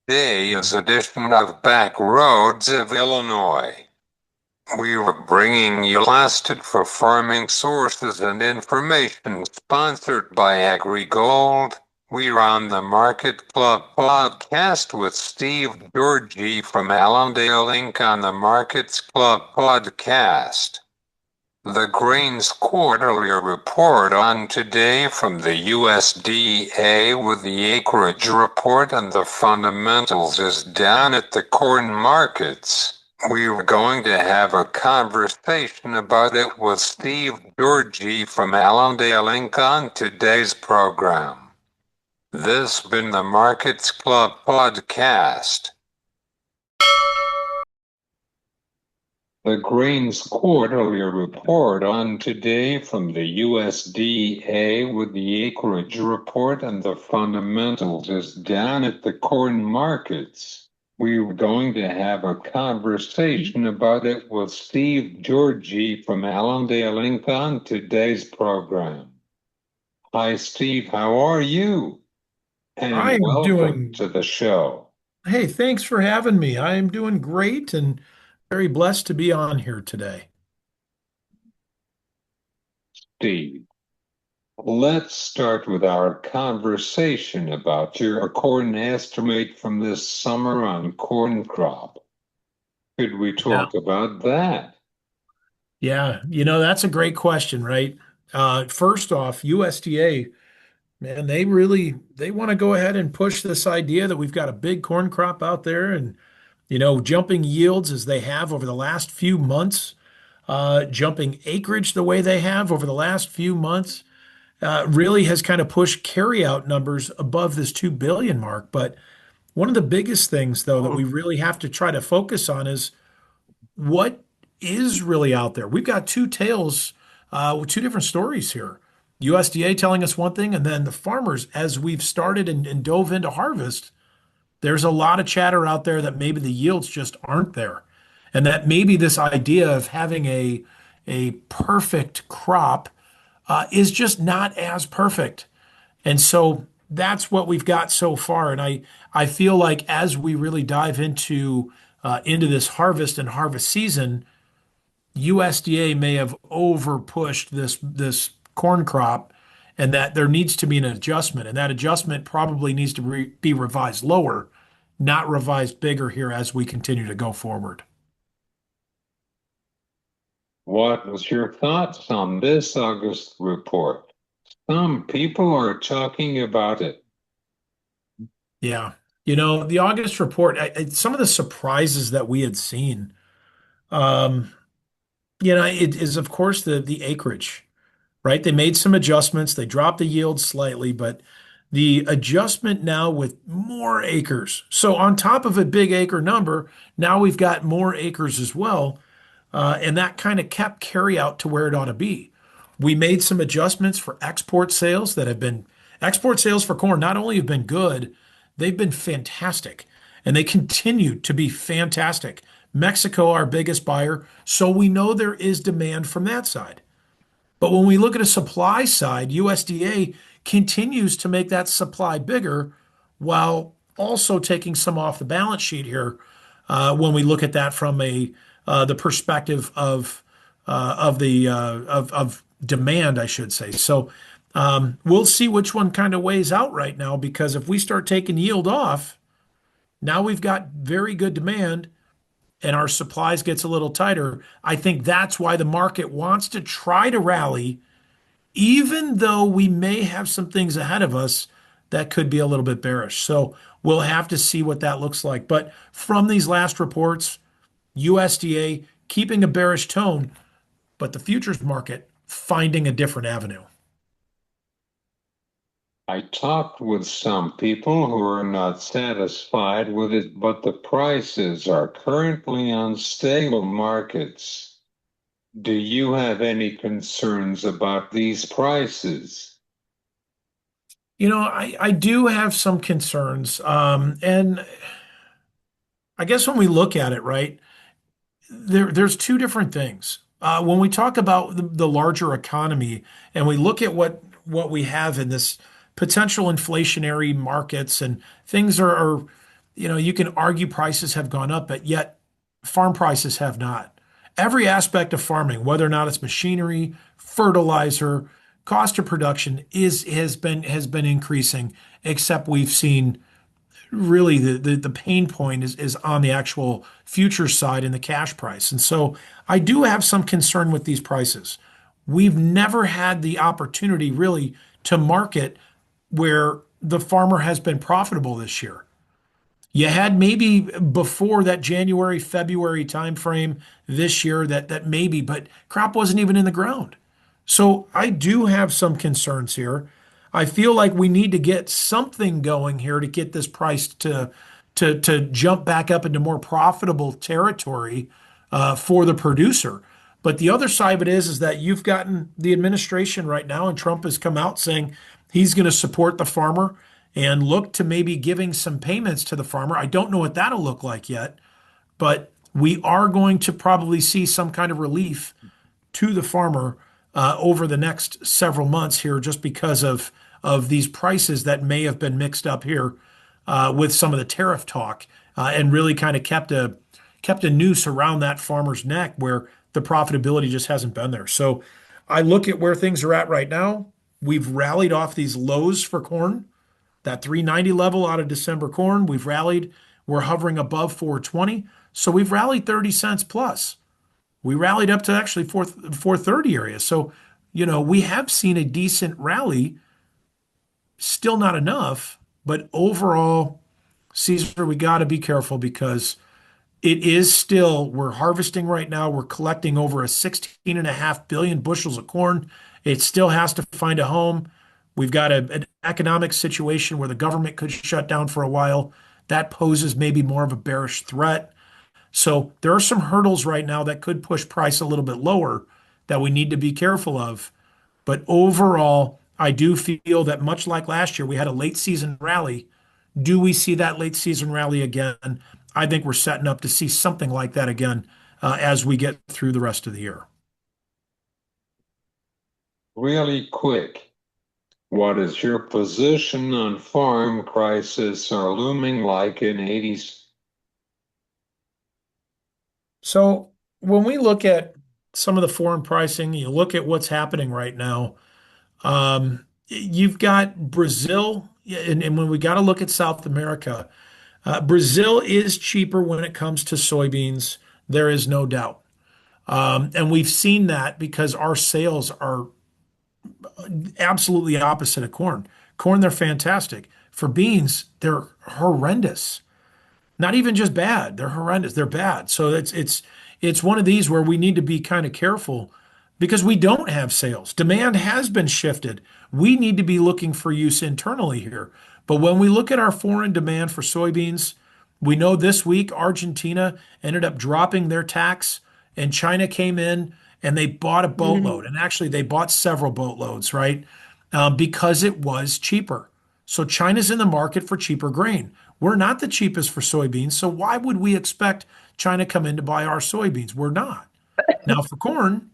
Today's edition of Back Roads of Illinois. We are bringing you lasted for farming sources and information sponsored by AgriGold. We're on the Market Club podcast with Steve Georgey from Allendale Inc. on the Markets Club podcast. The Grains Quarterly Report on today from the USDA with the acreage report and the fundamentals is down at the corn markets. We were going to have a conversation about it with Steve Georgey from Allendale Inc. on today's program. This has been the Markets Club podcast. The Grains Quarterly Report on today from the USDA with the acreage report and the fundamentals is down at the corn markets. We were going to have a conversation about it with Steve Georgey from Allendale Inc. on today's program. Hi, Steve. How are you? I And am welcome doing, to the show. hey, thanks for having me. I am doing great and very blessed to be on here today. Steve. Let's start with our conversation about your corn estimate from this summer on corn crop. Could we Yeah. talk about that? Yeah, that's a great question, right? First off, USDA, man, they want to go ahead and push this idea that we've got a big corn crop out there and, jumping yields as they have over the last few months, jumping acreage the way they have over the last few months. Really has kind of pushed carryout numbers above this 2 billion mark. But one of the biggest things, though, that we really have to try to focus on is what is really out there. We've got two tales with two different stories here. USDA telling us one thing, and then the farmers, as we've started and dove into harvest, there's a lot of chatter out there that maybe the yields just aren't there. And that maybe this idea of having a perfect crop is just not as perfect. And so that's what we've got so far. And I feel like as we really dive into this harvest and harvest season, USDA may have over pushed this corn crop, and that there needs to be an adjustment, and that adjustment probably needs to be revised lower, not revised bigger here as we continue to go forward. What was your thoughts on this August report? Some people are talking about it. Yeah. The August report, some of the surprises that we had seen, um, it is of course the acreage, right? They made some adjustments. They dropped the yield slightly, but the adjustment now with more acres. So on top of a big acre number, now we've got more acres as well. And that kind of kept carryout to where it ought to be. We made some adjustments for export sales that have been export sales for corn not only have been good, they've been fantastic. And they continue to be fantastic. Mexico, our biggest buyer, so we know there is demand from that side. But when we look at a supply side, USDA continues to make that supply bigger while also taking some off the balance sheet here when we look at that from a the perspective of demand, I should say. So we'll see which one kind of weighs out right now because if we start taking yield off, now we've got very good demand and our supplies gets a little tighter. I think that's why the market wants to try to rally, even though we may have some things ahead of us that could be a little bit bearish. So we'll have to see what that looks like. But from these last reports, USDA keeping a bearish tone, but the futures market finding a different avenue. I talked with some people who are not satisfied with it, but the prices are currently on stable markets. Do you have any concerns about these prices? I do have some concerns. And I guess when we look at it, right, there's two different things. When we talk about the larger economy and we look at what we have in this potential inflationary markets and things are you can argue prices have gone up, but yet farm prices have not. Every aspect of farming, whether or not it's machinery, fertilizer, cost of production has been increasing, except we've seen really the pain point is on the actual future side in the cash price. And so I do have some concern with these prices. We've never had the opportunity really to market where the farmer has been profitable this year. You had maybe before that January, February timeframe this year that maybe, but crop wasn't even in the ground. So I do have some concerns here. I feel like we need to get something going here to get this price to jump back up into more profitable territory for the producer. But the other side of it is that you've gotten the administration right now, and Trump has come out saying he's going to support the farmer and look to maybe giving some payments to the farmer. I don't know what that'll look like yet, but we are going to probably see some kind of relief to the farmer over the next several months here, just because of these prices that may have been mixed up here with some of the tariff talk, and really kind of kept a noose around that farmer's neck where the profitability just hasn't been there. So I look at where things are at right now. We've rallied off these lows for corn, that 390 level out of December corn. We've rallied. We're hovering above 420. So we've rallied 30 cents plus. We rallied up to actually 430 area. So, we have seen a decent rally, still not enough, but overall, Caesar, we got to be careful because it is still, we're harvesting right now. We're collecting over a 16 and a half billion bushels of corn. It still has to find a home. We've got an economic situation where the government could shut down for a while. That poses maybe more of a bearish threat. So there are some hurdles right now that could push price a little bit lower that we need to be careful of. But overall, I do feel that much like last year, we had a late season rally. Do we see that late season rally again? I think we're setting up to see something like that again as we get through the rest of the year. Really quick, what is your position on farm crisis are looming like in 80s? So when we look at some of the foreign pricing, you look at what's happening right now. You've got Brazil, and when we got to look at South America, Brazil is cheaper when it comes to soybeans. There is no doubt. And we've seen that because our sales are absolutely opposite of corn. Corn, they're fantastic. For beans, they're horrendous. Not even just bad, they're horrendous. They're bad. So it's one of these where we need to be kind of careful because we don't have sales. Demand has been shifted. We need to be looking for use internally here. But when we look at our foreign demand for soybeans, we know this week Argentina ended up dropping their tax and China came in and they bought a boatload. And actually, they bought several boatloads, right? Because it was cheaper. So China's in the market for cheaper grain. We're not the cheapest for soybeans. So why would we expect China come in to buy our soybeans? We're not. Now, for corn,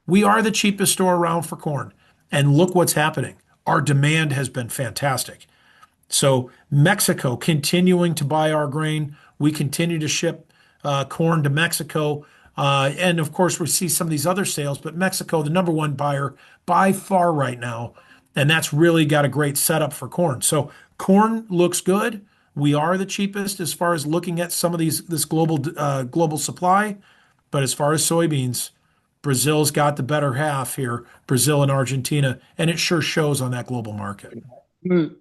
we are the cheapest store around for corn. And look what's happening. Our demand has been fantastic. So Mexico continuing to buy our grain. We continue to ship corn to Mexico. And of course, we see some of these other sales, but Mexico, the number one buyer by far right now. And that's really got a great setup for corn. So corn looks good. We are the cheapest as far as looking at some of this global supply. But as far as soybeans, Brazil's got the better half here, Brazil and Argentina, and it sure shows on that global market. Mm,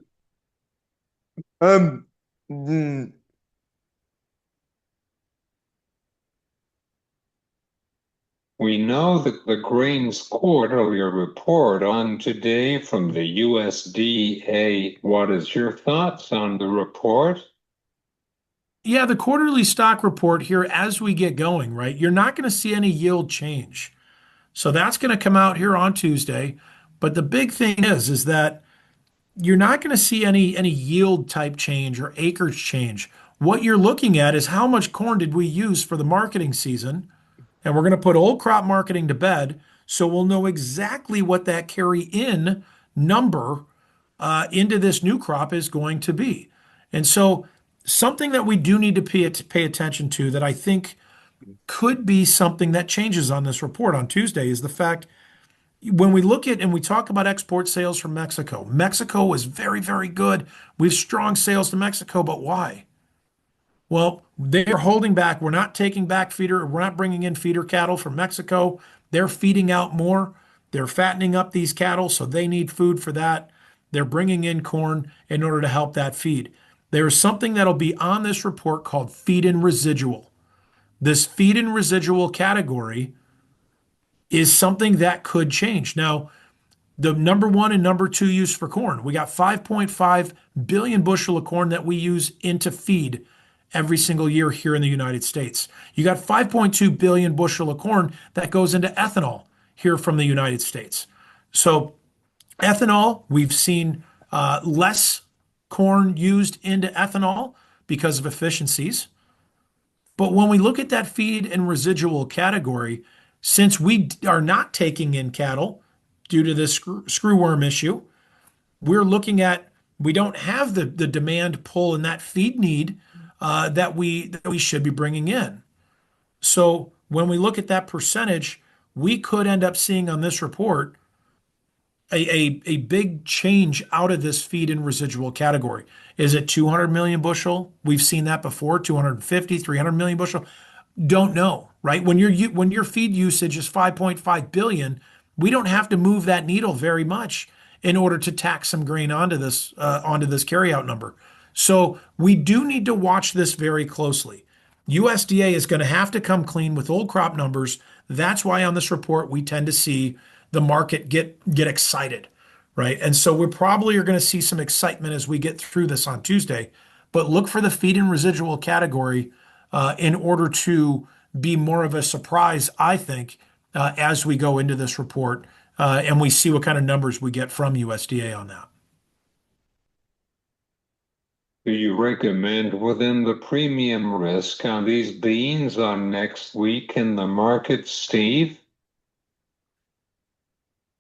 Um, mm, We know that the grains quarterly report on today from the USDA. What is your thoughts on the report? Yeah, the quarterly stock report here as we get going, right? You're not going to see any yield change. So that's going to come out here on Tuesday. But the big thing is that you're not going to see any yield type change or acreage change. What you're looking at is how much corn did we use for the marketing season? And we're going to put old crop marketing to bed so we'll know exactly what that carry in number into this new crop is going to be. And so something that we do need to pay attention to that I think could be something that changes on this report on Tuesday is the fact when we look at and we talk about export sales from Mexico, Mexico was very, very good. We have strong sales to Mexico, but why? Well, they're holding back. We're not taking back feeder. We're not bringing in feeder cattle from Mexico. They're feeding out more. They're fattening up these cattle, so they need food for that. They're bringing in corn in order to help that feed. There's something that'll be on this report called feed and residual. This feed and residual category is something that could change. Now, the number one and number two use for corn. We got 5.5 billion bushel of corn that we use into feed every single year here in the United States. You got 5.2 billion bushel of corn that goes into ethanol here from the United States. So, ethanol, we've seen less corn used into ethanol because of efficiencies. But when we look at that feed and residual category, since we are not taking in cattle due to this screwworm issue, we're looking at we don't have the demand pull and that feed need that we should be bringing in. So when we look at that percentage, we could end up seeing on this report a big change out of this feed and residual category. Is it 200 million bushel? We've seen that before, 250, 300 million bushel. Don't know, right? When your feed usage is 5.5 billion, we don't have to move that needle very much in order to tack some grain onto this carryout number. So we do need to watch this very closely. USDA is going to have to come clean with old crop numbers. That's why on this report we tend to see the market get excited, right? And so we probably are going to see some excitement as we get through this on Tuesday. But look for the feed and residual category in order to be more of a surprise, I think, as we go into this report and we see what kind of numbers we get from USDA on that. Do you recommend within the premium risk on these beans on next week in the market, Steve?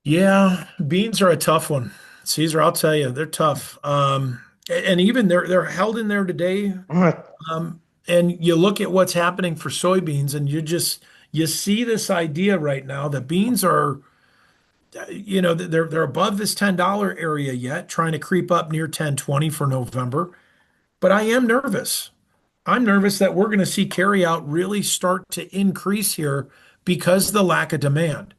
Yeah, beans are a tough one. Caesar, I'll tell you, they're tough. And even they're held in there today. And you look at what's happening for soybeans, and you see this idea right now that beans are, they're above this $10 area yet, trying to creep up near 10.20 for November. But I am nervous. I'm nervous that we're going to see carryout really start to increase here because of the lack of demand.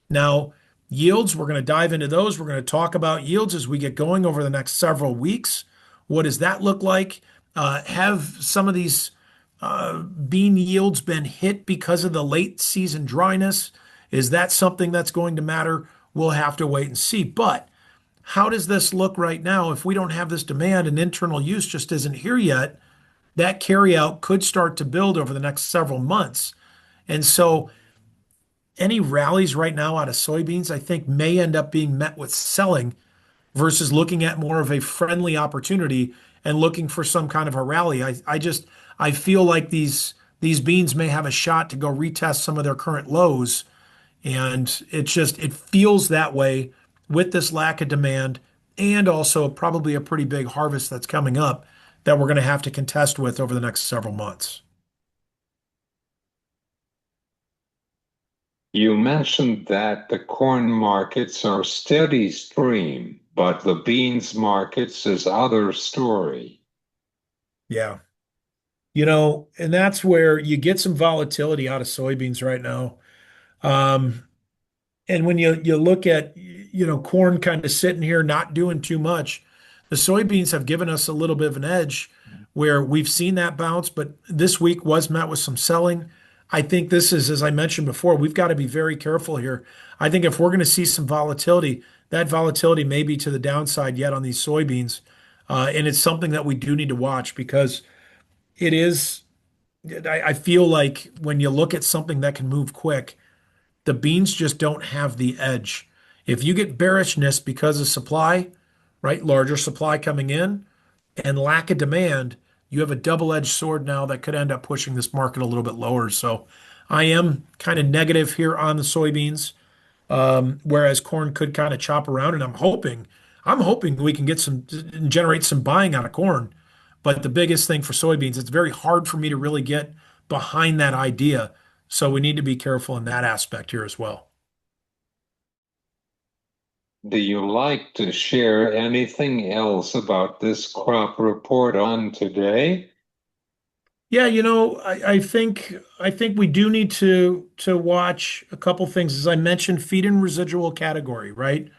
Now, yields, we're going to dive into those. We're going to talk about yields as we get going over the next several weeks. What does that look like? Have some of these bean yields been hit because of the late season dryness? Is that something that's going to matter? We'll have to wait and see. But how does this look right now if we don't have this demand and internal use just isn't here yet? That carryout could start to build over the next several months. And so any rallies right now out of soybeans, I think may end up being met with selling versus looking at more of a friendly opportunity and looking for some kind of a rally. I feel like these beans may have a shot to go retest some of their current lows. And it feels that way with this lack of demand and also probably a pretty big harvest that's coming up that we're going to have to contest with over the next several months. You mentioned that the corn markets are steady stream, but the beans markets is other story. Yeah. And that's where you get some volatility out of soybeans right now. Um, And when you look at corn kind of sitting here not doing too much, the soybeans have given us a little bit of an edge where we've seen that bounce, but this week was met with some selling. I think this is, as I mentioned before, we've got to be very careful here. I think if we're going to see some volatility, that volatility may be to the downside yet on these soybeans. And it's something that we do need to watch because it is, I feel like when you look at something that can move quick, the beans just don't have the edge. If you get bearishness because of supply, right, larger supply coming in and lack of demand, you have a double-edged sword now that could end up pushing this market a little bit lower. So I am kind of negative here on the soybeans, whereas corn could kind of chop around, and I'm hoping we can generate some buying out of corn. But the biggest thing for soybeans, it's very hard for me to really get behind that idea. So we need to be careful in that aspect here as well. Do you like to share anything else about this crop report on today? Yeah, I think we do need to watch a couple things. As I mentioned, feed and residual category, right?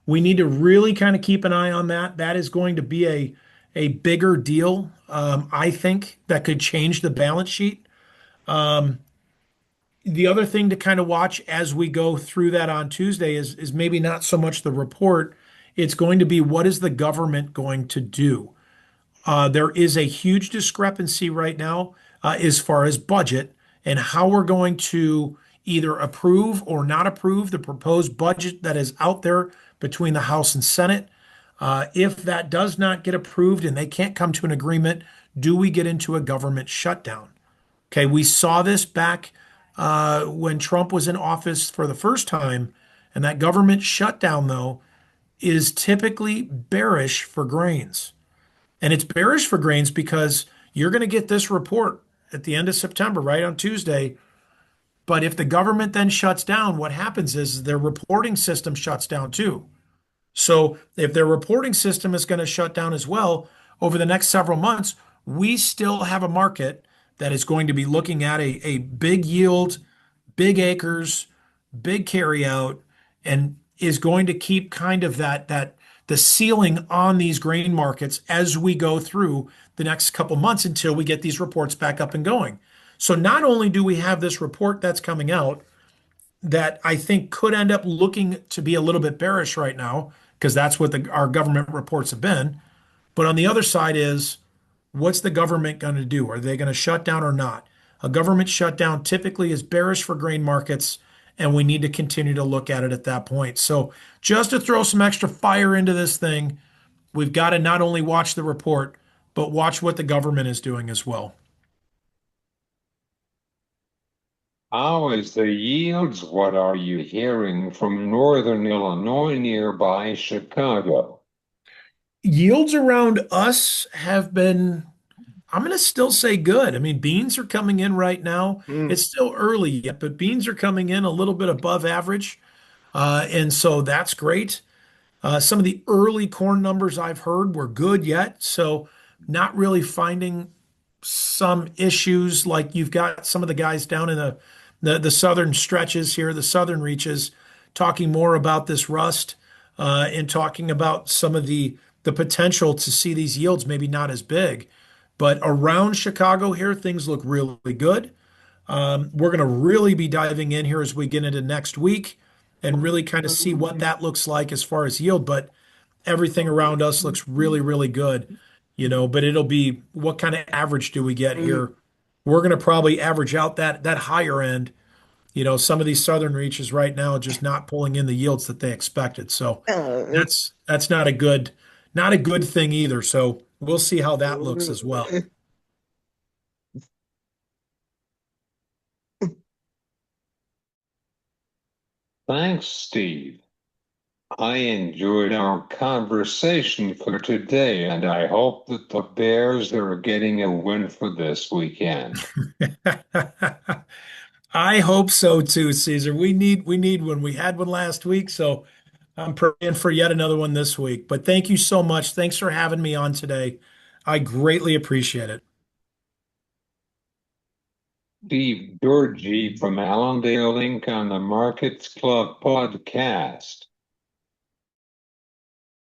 We need to really kind of keep an eye on that. That is going to be a bigger deal. I think that could change the balance sheet. Um, the other thing to kind of watch as we go through that on Tuesday is maybe not so much the report. It's going to be what is the government going to do? There is a huge discrepancy right now as far as budget and how we're going to either approve or not approve the proposed budget that is out there between the House and Senate. If that does not get approved and they can't come to an agreement, do we get into a government shutdown? Okay, we saw this back when Trump was in office for the first time, and that government shutdown, though, is typically bearish for grains. And it's bearish for grains because you're going to get this report at the end of September, right on Tuesday. But if the government then shuts down, what happens is their reporting system shuts down too. So if their reporting system is going to shut down as well over the next several months, we still have a market that is going to be looking at a big yield, big acres, big carryout, and is going to keep kind of that the ceiling on these grain markets as we go through the next couple months until we get these reports back up and going. So not only do we have this report that's coming out that I think could end up looking to be a little bit bearish right now, because that's what our government reports have been. But on the other side is what's the government going to do? Are they going to shut down or not? A government shutdown typically is bearish for grain markets, and we need to continue to look at it at that point. So, just to throw some extra fire into this thing, we've got to not only watch the report, but watch what the government is doing as well. How is the yields? What are you hearing from northern Illinois nearby Chicago? Yields around us have been, I'm going to still say good. I mean, beans are coming in right now. Mm. It's still early yet, but beans are coming in a little bit above average. And so that's great. Some of the early corn numbers I've heard were good yet. So not really finding some issues like you've got some of the guys down in the southern stretches here, the southern reaches, talking more about this rust and talking about some of the potential to see these yields maybe not as big. But around Chicago here, things look really good. We're going to really be diving in here as we get into next week and really kind of see what that looks like as far as yield. But everything around us looks really, really good, but it'll be what kind of average do we get here? We're going to probably average out that higher end. Some of these southern reaches right now just not pulling in the yields that they expected. So that's not a good thing either. So we'll see how that looks as well. Thanks, Steve. I enjoyed our conversation for today, and I hope that the Bears are getting a win for this weekend. I hope so too, Caesar. We need one. We had one last week, so I'm praying for yet another one this week. But thank you so much. Thanks for having me on today. I greatly appreciate it. Steve Georgey from Allendale Inc. on the Markets Club podcast.